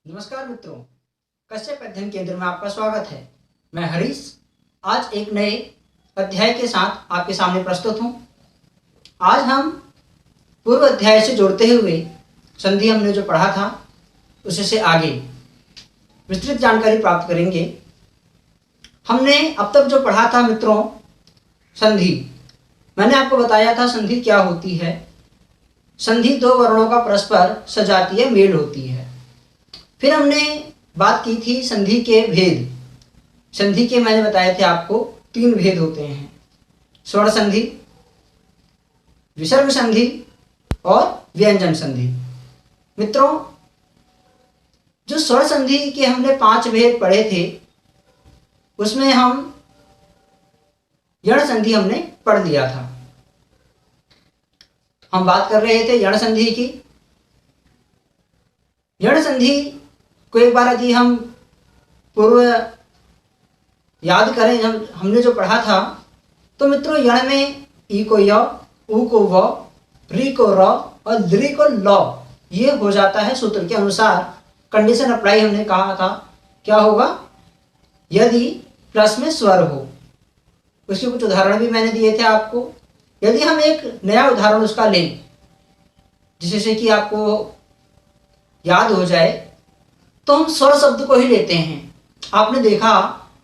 नमस्कार मित्रों, कश्यप अध्ययन केंद्र में आपका स्वागत है। मैं हरीश आज एक नए अध्याय के साथ आपके सामने प्रस्तुत हूँ। आज हम पूर्व अध्याय से जोड़ते हुए संधि हमने जो पढ़ा था उससे आगे विस्तृत जानकारी प्राप्त करेंगे। हमने अब तक जो पढ़ा था मित्रों संधि, मैंने आपको बताया था संधि क्या होती है। संधि दो वर्णों का परस्पर सजातीय मेल होती है। फिर हमने बात की थी संधि के भेद। संधि के मैंने बताए थे आपको तीन भेद होते हैं: स्वर संधि, विसर्ग संधि और व्यंजन संधि। मित्रों, जो स्वर संधि के हमने 5 भेद पढ़े थे उसमें हम यण संधि हमने पढ़ लिया था। हम बात कर रहे थे यण संधि की। यण संधि को एक बार यदि हम पूर्व याद करें, हमने जो पढ़ा था, तो मित्रों यण में ई को य, उ को व, री को र और द्रि को ल ये हो जाता है सूत्र के अनुसार। कंडीशन अप्लाई हमने कहा था क्या होगा, यदि प्लस में स्वर हो। उसके कुछ उदाहरण भी मैंने दिए थे आपको। यदि हम एक नया उदाहरण उसका लें जिससे कि आपको याद हो जाए, तो हम स्वर शब्द को ही लेते हैं। आपने देखा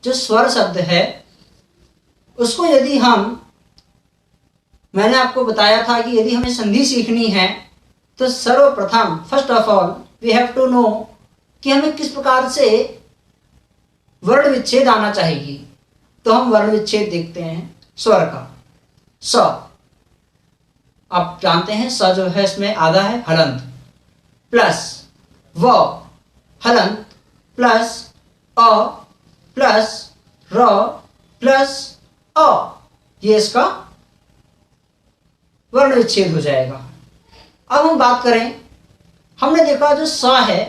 जो स्वर शब्द है उसको यदि मैंने आपको बताया था कि यदि हमें संधि सीखनी है तो सर्वप्रथम first of all we have to know कि हमें किस प्रकार से वर्ण विच्छेद आना चाहिए। तो हम वर्ण विच्छेद देखते हैं स्वर का। स, आप जानते हैं स जो है इसमें आधा है हलंत, प्लस व हलंत, प्लस अ, प्लस र, प्लस अ, ये इसका वर्ण विच्छेद हो जाएगा। अब हम बात करें, हमने देखा जो स है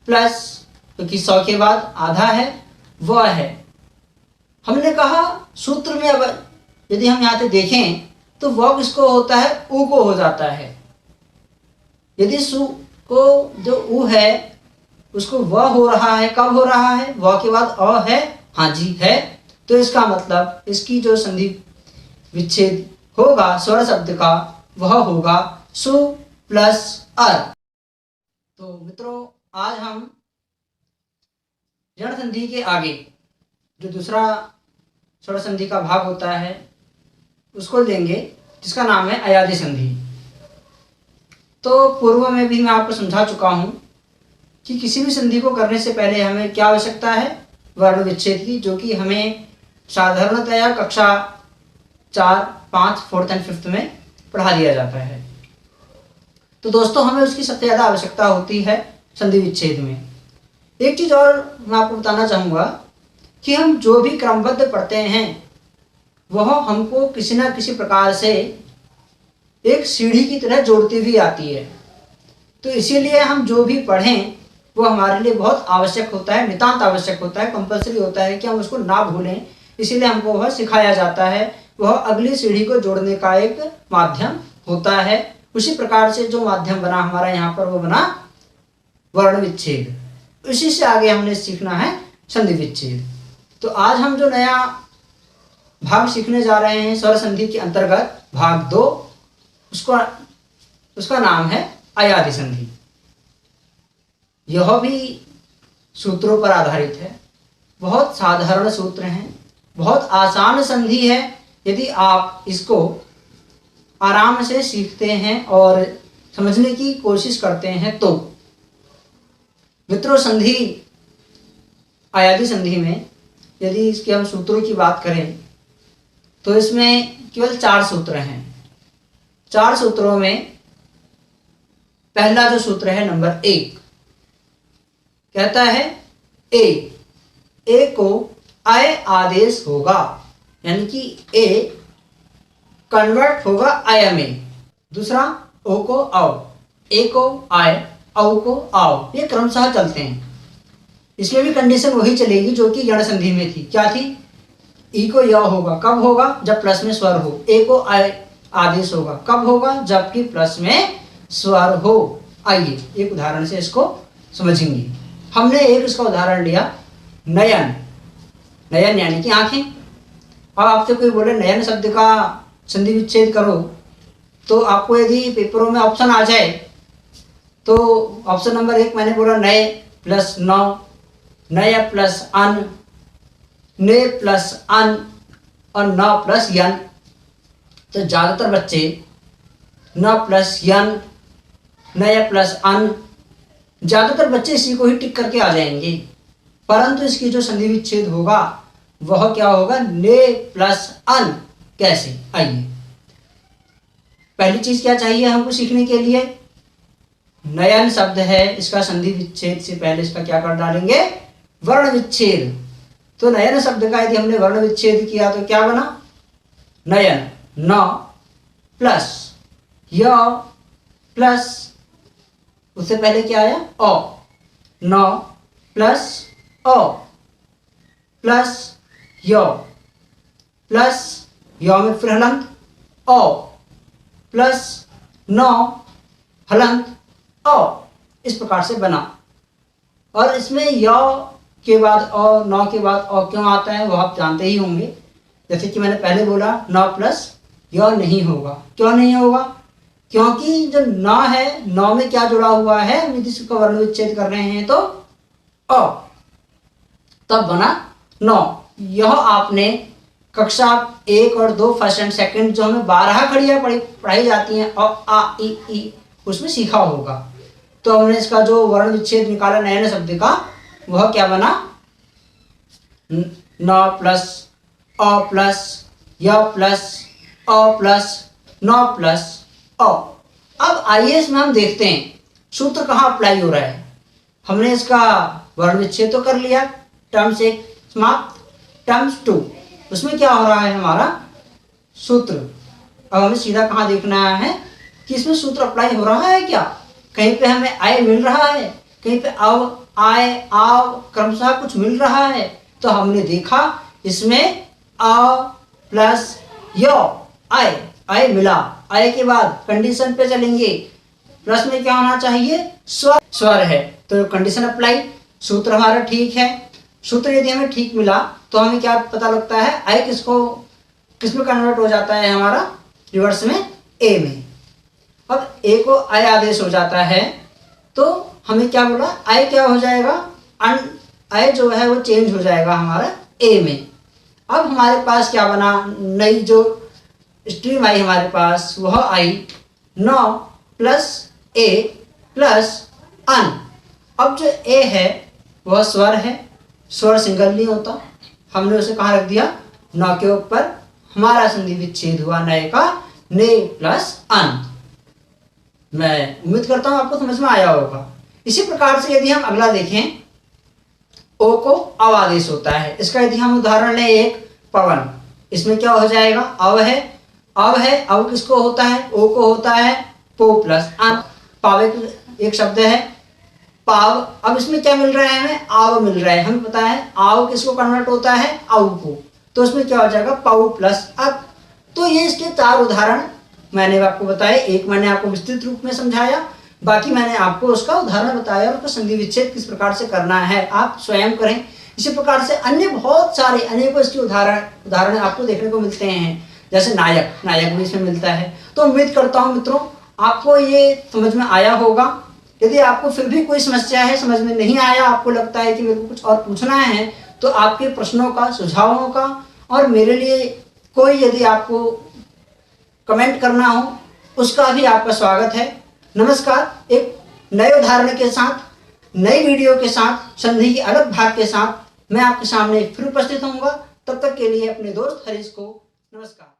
प्लस, क्योंकि स के बाद आधा है व है। हमने कहा सूत्र में अब यदि हम यहाँ पे देखें तो व किसको होता है, उ को हो जाता है। यदि सु को जो उ है उसको व हो रहा है, कब हो रहा है, व के बाद अ है, हाँ जी है, तो इसका मतलब इसकी जो संधि विच्छेद होगा स्वर शब्द का वह होगा सु प्लस अर। तो मित्रों, आज हम यण संधि के आगे जो दूसरा स्वर संधि का भाग होता है उसको लेंगे जिसका नाम है अयादि संधि। तो पूर्व में भी मैं आपको समझा चुका हूँ कि किसी भी संधि को करने से पहले हमें क्या आवश्यकता है, वर्ण विच्छेद की, जो कि हमें साधारणतया कक्षा 4, 5, 4th एंड 5th में पढ़ा दिया जाता है। तो दोस्तों, हमें उसकी सबसे ज़्यादा आवश्यकता होती है संधि विच्छेद में। एक चीज़ और मैं आपको बताना चाहूँगा कि हम जो भी क्रमबद्ध पढ़ते हैं वह हमको किसी न किसी प्रकार से एक सीढ़ी की तरह जोड़ती हुई आती है। तो इसीलिए हम जो भी पढ़ें वो हमारे लिए बहुत आवश्यक होता है, नितांत आवश्यक होता है, कंपलसरी होता है कि हम उसको ना भूलें। इसीलिए हमको वह सिखाया जाता है। वह अगली सीढ़ी को जोड़ने का एक माध्यम होता है। उसी प्रकार से जो माध्यम बना हमारा यहाँ पर वो बना वर्ण विच्छेद। उसी से आगे हमने सीखना है संधि विच्छेद। तो आज हम जो नया भाग सीखने जा रहे हैं स्वर संधि के अंतर्गत भाग 2, उसका नाम है अयादि संधि। यह भी सूत्रों पर आधारित है। बहुत साधारण सूत्र हैं, बहुत आसान संधि है। यदि आप इसको आराम से सीखते हैं और समझने की कोशिश करते हैं तो मित्रों, संधि अयादि संधि में यदि इसके हम सूत्रों की बात करें तो इसमें केवल 4 सूत्र हैं। 4 सूत्रों में पहला जो सूत्र है नंबर 1 कहता है ए को अय आदेश होगा, यानी कि ए कन्वर्ट होगा अय में। दूसरा ओ को औ, ए को आय, औ को आओ, ये क्रमशः चलते हैं। इसमें भी कंडीशन वही चलेगी जो कि यण संधि में थी। क्या थी, ई को य होगा, कब होगा, जब प्लस में स्वर हो। ए को अय आदेश होगा, कब होगा, जबकि प्लस में स्वर हो। आइए एक उदाहरण से इसको समझेंगे। हमने एक इसका उदाहरण लिया नयन, नयन यानी कि आंखें। अब आपसे कोई बोले नयन शब्द का संधि विच्छेद करो, तो आपको यदि पेपरों में ऑप्शन आ जाए तो ऑप्शन नंबर 1 मैंने बोला नए प्लस नौ, नय प्लस अन, ने प्लस अन और न प्लस यन। तो ज़्यादातर बच्चे न प्लस यन, नय प्लस अन, ज़्यादातर बच्चे इसी को ही टिक करके आ जाएंगे, परंतु इसकी जो संधि विच्छेद होगा वह क्या होगा, ने प्लस अन। कैसे, आइए पहली चीज क्या चाहिए हमको सीखने के लिए, नयन शब्द है, इसका संधि विच्छेद से पहले इसका क्या कर डालेंगे, वर्ण विच्छेद। तो नयन शब्द का यदि हमने वर्ण विच्छेद किया तो क्या बना, नयन न प्लस य प्लस, उससे पहले क्या आया अ, न प्लस अ प्लस य प्लस य में फिर हलंत अ प्लस न हलंत अ, इस प्रकार से बना। और इसमें य के बाद अ, न के बाद अ क्यों आता है वो आप जानते ही होंगे। जैसे कि मैंने पहले बोला न प्लस य नहीं होगा। क्यों नहीं होगा, क्योंकि जो न है, न में क्या जुड़ा हुआ है, यदि इसका वर्ण विच्छेद कर रहे हैं तो अ, तब बना न। यह आपने कक्षा 1 और 2 फर्स्ट एंड सेकंड जो हमें 12 कड़ियाँ पढ़ाई जाती हैं अ आ ई, उसमें सीखा होगा। तो हमने इसका जो वर्ण विच्छेद निकाला नयन शब्द का, वह क्या बना, न प्लस अ प्लस य प्लस अ प्लस न प्लस अ। अब आइए इसमें हम देखते हैं सूत्र कहाँ अप्लाई हो रहा है। हमने इसका वर्ण विच्छेद तो कर लिया, टर्म्स 1 समाप्त, टर्म्स 2, उसमें क्या हो रहा है हमारा सूत्र। अब हमें सीधा कहाँ देखना है कि इसमें सूत्र अप्लाई हो रहा है क्या, कहीं पे हमें आय मिल रहा है, कहीं पे अव आय आव क्रमशः कुछ मिल रहा है। तो हमने देखा इसमें अ प्लस य आय, आय मिला, आय के बाद कंडीशन पे चलेंगे, प्लस में क्या होना चाहिए, स्वर, स्वर है तो कंडीशन अप्लाई, सूत्र हमारा ठीक है। सूत्र यदि हमें ठीक मिला तो हमें क्या पता लगता है, आई किस में कन्वर्ट हो जाता है हमारा, रिवर्स में ए में। अब ए को आई आदेश हो जाता है तो हमें क्या बोला, आई क्या हो जाएगा, आई जो है वो चेंज हो जाएगा हमारा ए में। अब हमारे पास क्या बना, नई जो स्ट्रीम आई हमारे पास वह आई 9 प्लस ए प्लस अन। अब जो ए है वह स्वर है, स्वर सिंगल नहीं होता, हमने उसे कहाँ रख दिया, न के ऊपर। हमारा संधि विच्छेद हुआ नए का, ने प्लस अन। मैं उम्मीद करता हूं आपको समझ में आया होगा। इसी प्रकार से यदि हम अगला देखें, ओ को अव आदेश होता है। इसका यदि हम उदाहरण लें एक पवन, इसमें क्या हो जाएगा, अव है, अव है, अव किसको होता है, ओ को होता है पो प्लस अन। पाव एक शब्द है पाव। अब इसमें क्या मिल रहा है हमें, आव मिल रहा है। हमें पता है आव किसको कन्वर्ट होता है, आव को, तो इसमें क्या हो जाएगा पाउ प्लस अप। तो ये इसके 4 उदाहरण मैंने आपको बताए, एक मैंने आपको विस्तृत रूप में समझाया, बाकी मैंने आपको उसका उदाहरण बताया और उसका संधि विच्छेद किस प्रकार से करना है आप स्वयं करें। इसी प्रकार से अन्य बहुत सारे अनेकों इसके उदाहरण आपको देखने को मिलते हैं, जैसे नायक भी इसमें मिलता है। तो उम्मीद करता हूँ मित्रों आपको ये समझ में आया होगा। यदि आपको फिर भी कोई समस्या है, समझ में नहीं आया, आपको लगता है कि मेरे को कुछ और पूछना है, तो आपके प्रश्नों का, सुझावों का और मेरे लिए कोई यदि आपको कमेंट करना हो उसका भी आपका स्वागत है। नमस्कार। एक नए उदाहरण के साथ, नई वीडियो के साथ, संधि के अलग भाग के साथ मैं आपके सामने फिर उपस्थित होऊंगा। तब तक के लिए अपने दोस्त हरीश को नमस्कार।